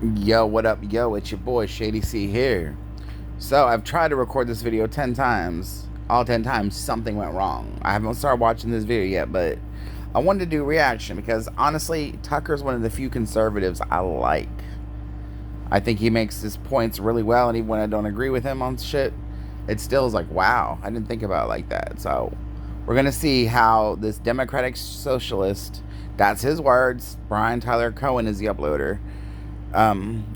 Yo, what up? Yo, it's your boy Shady C here. So I've tried to record this video 10 times. All 10 times something went wrong. I haven't started watching this video yet, but I wanted to do a reaction because honestly, Tucker's one of the few conservatives I like. I think he makes his points really well, and even when I don't agree with him on shit, it still is like, wow, I didn't think about it like that. So we're gonna see how this Democratic Socialist, that's his words, Brian Tyler Cohen is the uploader,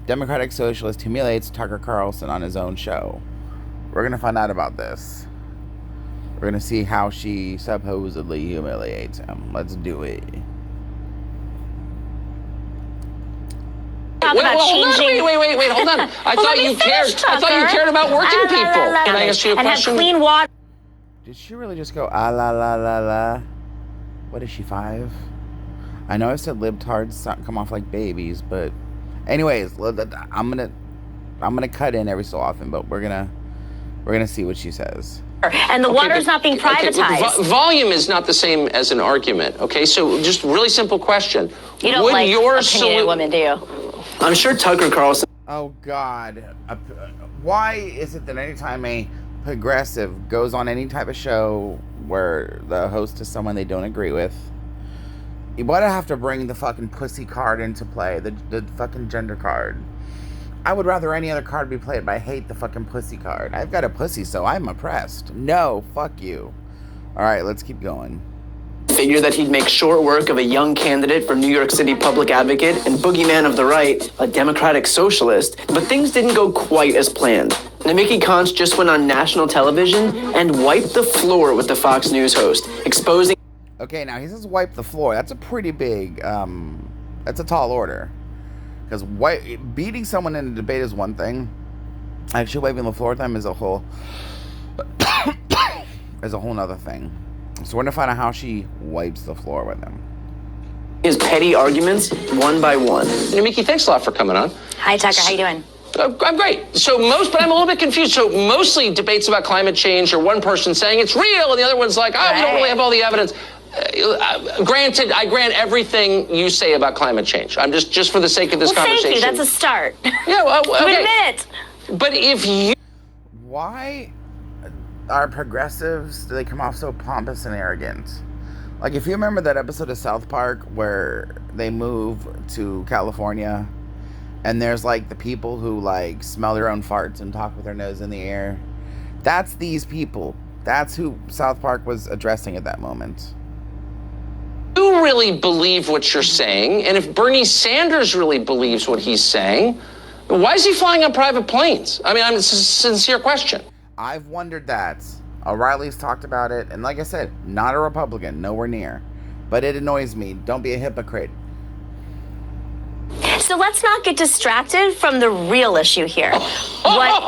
Democratic Socialist humiliates Tucker Carlson on his own show. We're going to find out about this. We're going to see how she supposedly humiliates him. Let's do it. Wait, hold on. I thought you cared. I thought you cared about working people. Can I ask you a question? And have clean water. Did she really just go, ah, la, la, la, la? What is she, 5? I know I said libtards come off like babies, but anyways, I'm gonna cut in every so often, but we're gonna see what she says. And the water's not being privatized. Okay, volume is not the same as an argument. Okay, so just a really simple question. You don't like opinionated women, do you? I'm sure Tucker Carlson. Oh God, why is it that anytime a progressive goes on any type of show where the host is someone they don't agree with, why do I have to bring the fucking pussy card into play? The fucking gender card. I would rather any other card be played, but I hate the fucking pussy card. I've got a pussy, so I'm oppressed. No, fuck you. Alright, let's keep going. Figure that he'd make short work of a young candidate for New York City public advocate and boogeyman of the right, a Democratic Socialist, but things didn't go quite as planned. Nemiki Conch just went on national television and wiped the floor with the Fox News host, exposing... Okay, now he says wipe the floor. That's a pretty big, that's a tall order. Because beating someone in a debate is one thing. Actually wiping the floor with them is a whole, nother thing. So we're going to find out how she wipes the floor with him. His petty arguments, one by one. Nemiki, thanks a lot for coming on. Hi, Tucker. How you doing? I'm great. But I'm a little bit confused. So mostly debates about climate change or one person saying it's real and the other one's like, oh, we don't really have all the evidence. Granted, I grant everything you say about climate change. I'm just for the sake of this conversation. Thank you. That's a start. Yeah, well, okay. Admit it. But if you... Why are progressives, do they come off so pompous and arrogant? Like, if you remember that episode of South Park where they move to California and there's, like, the people who, like, smell their own farts and talk with their nose in the air. That's these people. That's who South Park was addressing at that moment. You really believe what you're saying, and if Bernie Sanders really believes what he's saying, why is he flying on private planes? I mean, it's a sincere question. I've wondered that. O'Reilly's talked about it, and like I said, not a Republican, nowhere near. But it annoys me. Don't be a hypocrite. So let's not get distracted from the real issue here. No, Stop.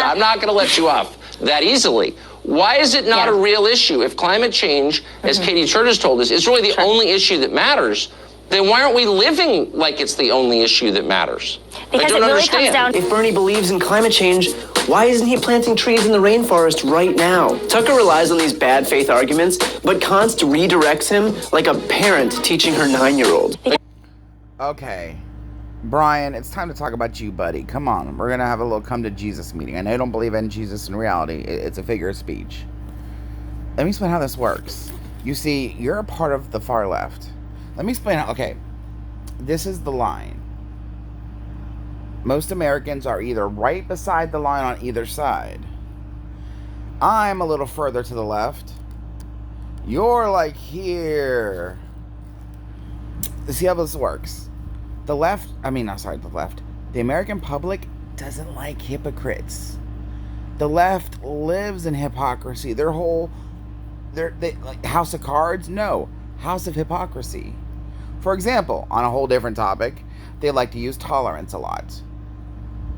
I'm not going to let you off that easily. Why is it not a real issue? If climate change, as Katie Church has told us, is really the only issue that matters, then why aren't we living like it's the only issue that matters? Because I don't understand. If Bernie believes in climate change, why isn't he planting trees in the rainforest right now? Tucker relies on these bad faith arguments, but Const redirects him like a parent teaching her 9-year-old. Okay. Brian, it's time to talk about you, buddy. Come on. We're going to have a little come to Jesus meeting. I know you don't believe in Jesus in reality. It's a figure of speech. Let me explain how this works. You see, you're a part of the far left. Let me explain how... Okay. This is the line. Most Americans are either right beside the line on either side. I'm a little further to the left. You're like here. See how this works? The left, the American public doesn't like hypocrites. The left lives in hypocrisy. Their whole, they like House of Cards? No, House of Hypocrisy. For example, on a whole different topic, they like to use tolerance a lot.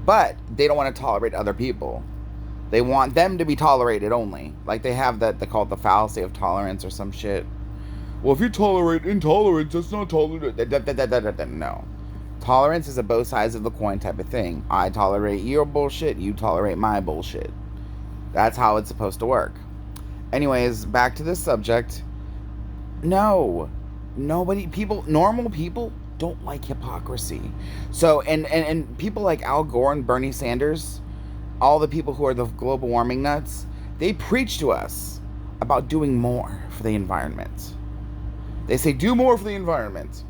But they don't want to tolerate other people. They want them to be tolerated only. Like they have that, they call it the fallacy of tolerance or some shit. Well, if you tolerate intolerance, that's not tolerant. No. Tolerance is a both sides of the coin type of thing. I tolerate your bullshit, you tolerate my bullshit. That's how it's supposed to work. Anyways, back to this subject. No. Normal people don't like hypocrisy. So, and people like Al Gore and Bernie Sanders, all the people who are the global warming nuts, they preach to us about doing more for the environment. They say, do more for the environment.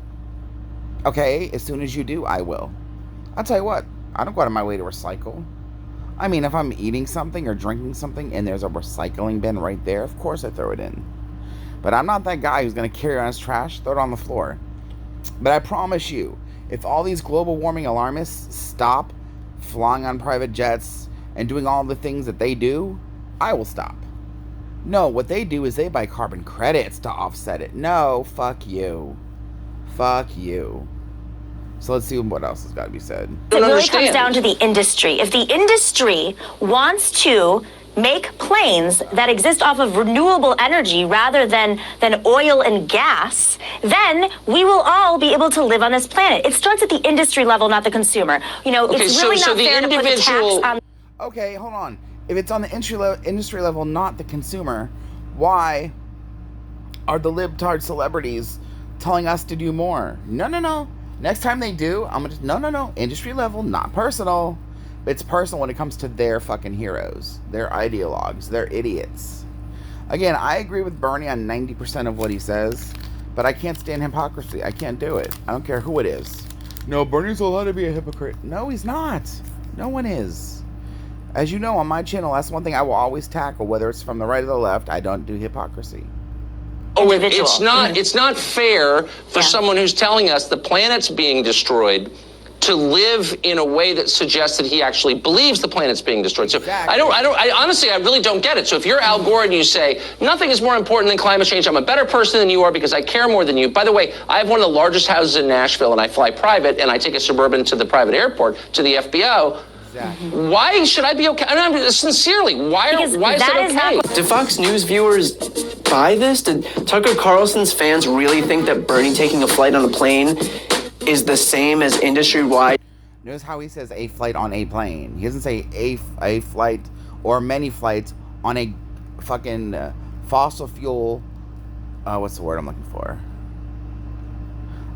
Okay, as soon as you do, I will. I'll tell you what, I don't go out of my way to recycle. I mean, if I'm eating something or drinking something and there's a recycling bin right there, of course I throw it in. But I'm not that guy who's going to carry on his trash, throw it on the floor. But I promise you, if all these global warming alarmists stop flying on private jets and doing all the things that they do, I will stop. No, what they do is they buy carbon credits to offset it. No, fuck you. Fuck you. So let's see what else has got to be said. It really comes down to the industry. If the industry wants to make planes that exist off of renewable energy rather than oil and gas, then we will all be able to live on this planet. It starts at the industry level, not the consumer. You know, okay, it's really so not fair to put the tax on. Okay, hold on. If it's on the industry level, not the consumer, why are the libtard celebrities telling us to do more? No. Next time they do, I'm gonna just, no. Industry level, not personal. It's personal when it comes to their fucking heroes, their ideologues, their idiots. Again, I agree with Bernie on 90% of what he says, but I can't stand hypocrisy. I can't do it. I don't care who it is. No, Bernie's allowed to be a hypocrite. No, he's not. No one is. As you know, on my channel, that's one thing I will always tackle, whether it's from the right or the left. I don't do hypocrisy. Oh, it's not fair for someone who's telling us the planet's being destroyed to live in a way that suggests that he actually believes the planet's being destroyed. So exactly. I honestly, I really don't get it. So if you're Al Gore and you say, nothing is more important than climate change, I'm a better person than you are because I care more than you. By the way, I have one of the largest houses in Nashville and I fly private and I take a Suburban to the private airport, to the FBO. Exactly. Why should I be okay? I mean, sincerely, why is that okay? Did Fox News viewers buy this? Did Tucker Carlson's fans really think that Bernie taking a flight on a plane is the same as industry-wide? Notice how he says a flight on a plane. He doesn't say a flight or many flights on a fucking fossil fuel. What's the word I'm looking for?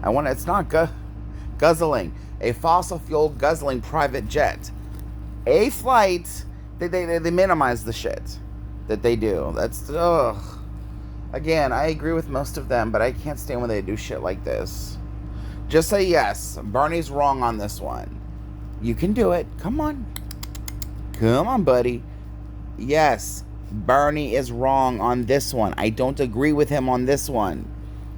It's not guzzling. A fossil fuel guzzling private jet. A flight. They minimize the shit that they do. That's ugh. Again, I agree with most of them, but I can't stand when they do shit like this. Just say yes. Bernie's wrong on this one. You can do it. Come on. Come on, buddy. Yes, Bernie is wrong on this one. I don't agree with him on this one.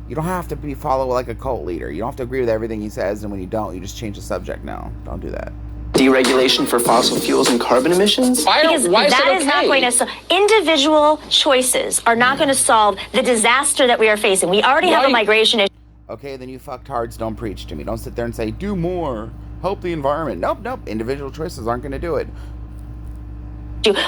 You don't have to follow like a cult leader. You don't have to agree with everything he says, and when you don't, you just change the subject. No, don't do that. Deregulation for fossil fuels and carbon emissions? Why is that okay? Not going to individual choices are not going to solve the disaster that we are facing. We already have a migration issue. Okay, then you fucktards don't preach to me. Don't sit there and say, do more, help the environment. Nope. Individual choices aren't going to do it.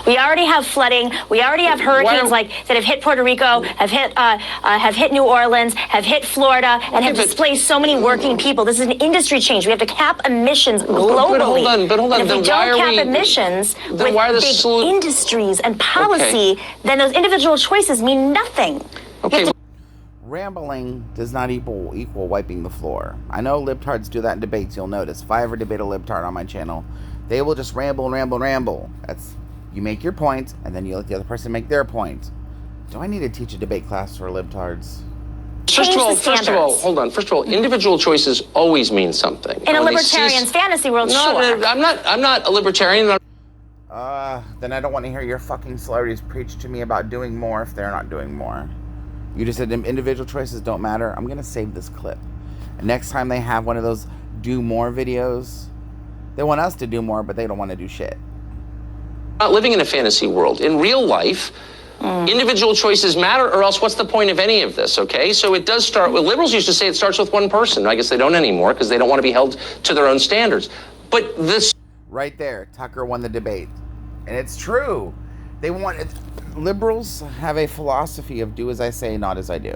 We already have flooding. We already have hurricanes that have hit Puerto Rico, have hit New Orleans, have hit Florida, and have displaced so many working people. This is an industry change. We have to cap emissions globally. But hold on. And if we don't cap emissions with big industries and policy, then those individual choices mean nothing. Okay. Rambling does not equal wiping the floor. I know libtards do that in debates. You'll notice. If I ever debate a libtard on my channel, they will just ramble. That's. You make your point, and then you let the other person make their point. Do I need to teach a debate class for libtards? First of all, hold on. First of all, individual choices always mean something. In a libertarian's fantasy world, sure. I'm not a libertarian. Then I don't want to hear your fucking celebrities preach to me about doing more if they're not doing more. You just said individual choices don't matter. I'm going to save this clip. And next time they have one of those do more videos, they want us to do more, but they don't want to do shit. Not living in a fantasy world. In real life, individual choices matter, or else what's the point of any of this, okay? So it does start with, liberals used to say it starts with one person. I guess they don't anymore because they don't want to be held to their own standards. But this... Right there, Tucker won the debate. And it's true. Liberals have a philosophy of do as I say, not as I do.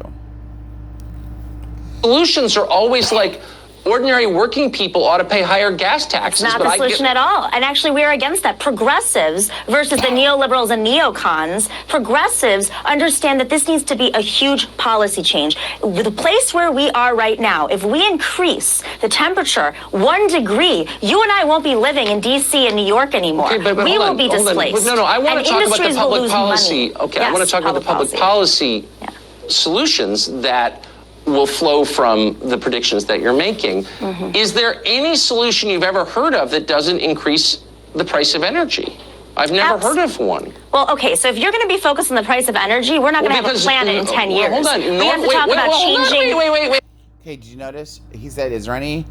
Solutions are always like, ordinary working people ought to pay higher gas taxes. Not the solution at all. And actually, we are against that. Progressives versus the neoliberals and neocons. Progressives understand that this needs to be a huge policy change. The place where we are right now, if we increase the temperature 1 degree, you and I won't be living in D.C. and New York anymore. Okay, but we will be displaced. No, I want to talk about the public policy. Money. Okay, yes, I want to talk about the public policy solutions that will flow from the predictions that you're making. Mm-hmm. Is there any solution you've ever heard of that doesn't increase the price of energy? I've never heard of one. Well, okay, so if you're going to be focused on the price of energy, we're not going to have a planet in 10 years. Hold on. We have to talk about changing. Wait. Okay, did you notice? He said, is there any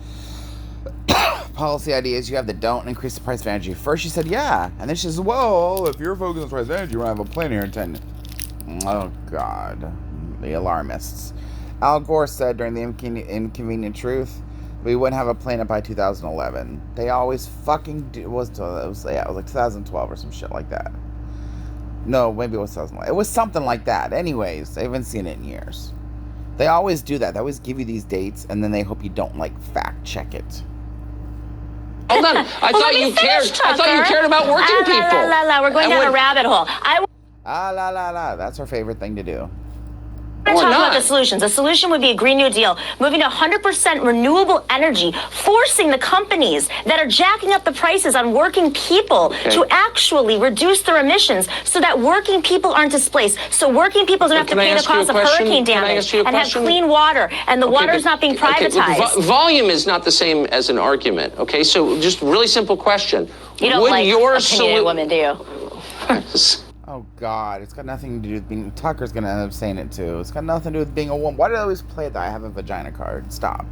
policy ideas you have that don't increase the price of energy? First she said, yeah. And then she says, well, if you're focused on the price of energy, we're going to have a planet here in 10 years. Oh, God. The alarmists. Al Gore said during the Inconvenient Truth, we wouldn't have a planet by 2011. They always fucking do. It was like 2012 or some shit like that. No, maybe it was 2011. It was something like that. Anyways, I haven't seen it in years. They always do that. They always give you these dates, and then they hope you don't, fact check it. Hold on. I thought you cared about working people. We're going down a rabbit hole. That's our favorite thing to do. We're going to talk about the solutions. A solution would be a Green New Deal, moving to 100% renewable energy, forcing the companies that are jacking up the prices on working people to actually reduce their emissions so that working people aren't displaced, so working people don't have to pay the cost of hurricane damage and have clean water, and the water's not being privatized. Volume is not the same as an argument, okay? So just really simple question. You don't like opinionated women, do you? Oh, God. It's got nothing to do with being... Tucker's going to end up saying it, too. It's got nothing to do with being a woman. Why do I always play that? I have a vagina card. Stop.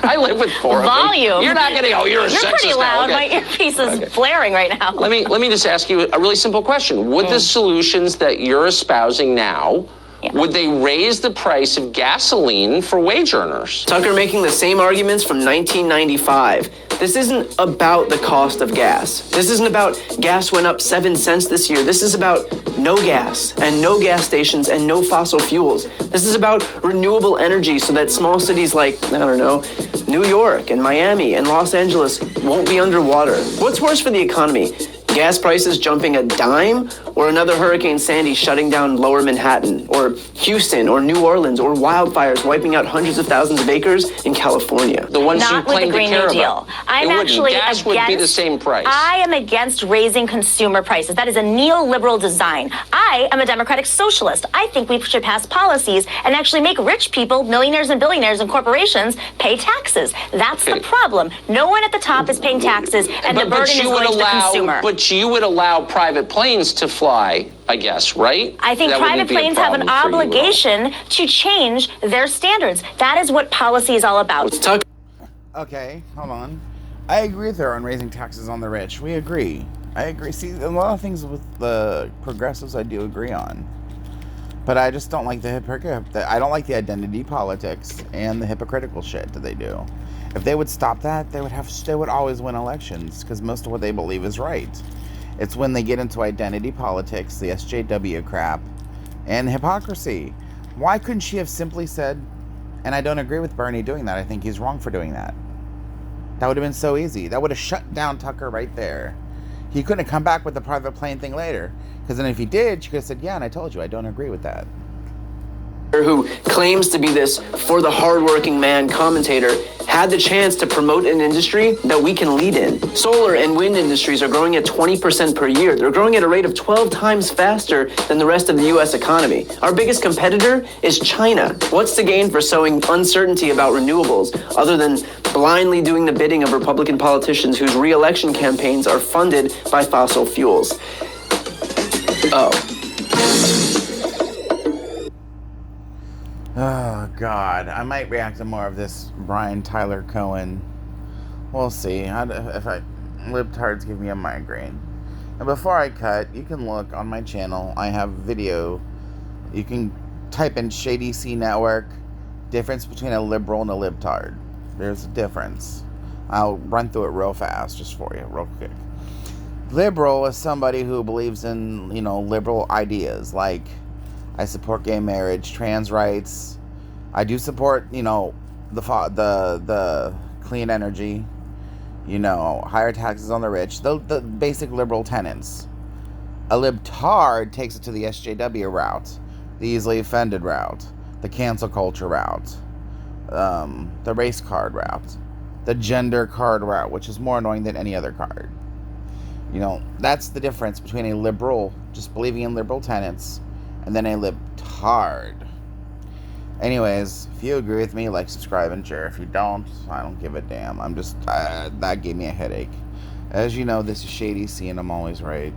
I live with four of them. Volume. You're not getting... Oh, you're a sexist. You're pretty loud. Okay. My earpiece is blaring right now. Let me just ask you a really simple question. Would the solutions that you're espousing now... would they raise the price of gasoline for wage earners? Tucker making the same arguments from 1995. This isn't about the cost of gas. This isn't about gas went up 7 cents this year. This is about no gas and no gas stations and no fossil fuels. This is about renewable energy so that small cities like, I don't know, New York and Miami and Los Angeles won't be underwater. What's worse for the economy? Gas prices jumping a dime, or another Hurricane Sandy shutting down lower Manhattan, or Houston, or New Orleans, or wildfires wiping out hundreds of thousands of acres in California? The ones you claim to care about. I'm actually gas would be the same price. I am against raising consumer prices. That is a neoliberal design. I am a democratic socialist. I think we should pass policies and actually make rich people, millionaires and billionaires and corporations, pay taxes. That's the problem. No one at the top is paying taxes, and the burden is going to the consumer. But you would allow private planes to fly, I guess, right? I think private planes have an obligation to change their standards. That is what policy is all about. Okay, hold on. I agree with her on raising taxes on the rich. We agree. I agree. See, a lot of things with the progressives I do agree on. But I just don't like the I don't like the identity politics and the hypocritical shit that they do. If they would stop that, they would always win elections because most of what they believe is right. It's when they get into identity politics, the SJW crap, and hypocrisy. Why couldn't she have simply said, and I don't agree with Bernie doing that, I think he's wrong for doing that. That would have been so easy. That would have shut down Tucker right there. He couldn't have come back with the private plane thing later. Because then if he did, she could have said, yeah, and I told you, I don't agree with that. Who claims to be this for the hardworking man commentator had the chance to promote an industry that we can lead in. Solar and wind industries are growing at 20% per year. They're growing at a rate of 12 times faster than the rest of the U.S. economy. Our biggest competitor is China. What's to gain for sowing uncertainty about renewables other than blindly doing the bidding of Republican politicians whose re-election campaigns are funded by fossil fuels? Oh, God. I might react to more of this Brian Tyler Cohen. We'll see. If libtards give me a migraine. And before I cut, you can look on my channel. I have video. You can type in Shady C Network. Difference between a liberal and a libtard. There's a difference. I'll run through it real fast just for you, real quick. Liberal is somebody who believes in, liberal ideas like I support gay marriage, trans rights. I do support, the clean energy, you know, higher taxes on the rich, the basic liberal tenets. A libtard takes it to the SJW route, the easily offended route, the cancel culture route, the race card route, the gender card route, which is more annoying than any other card. You know, that's the difference between a liberal, just believing in liberal tenets, and then a libtard. Anyways, if you agree with me, like, subscribe, and share. If you don't, I don't give a damn. I'm just, that gave me a headache. As you know, this is Shady C, and I'm always right.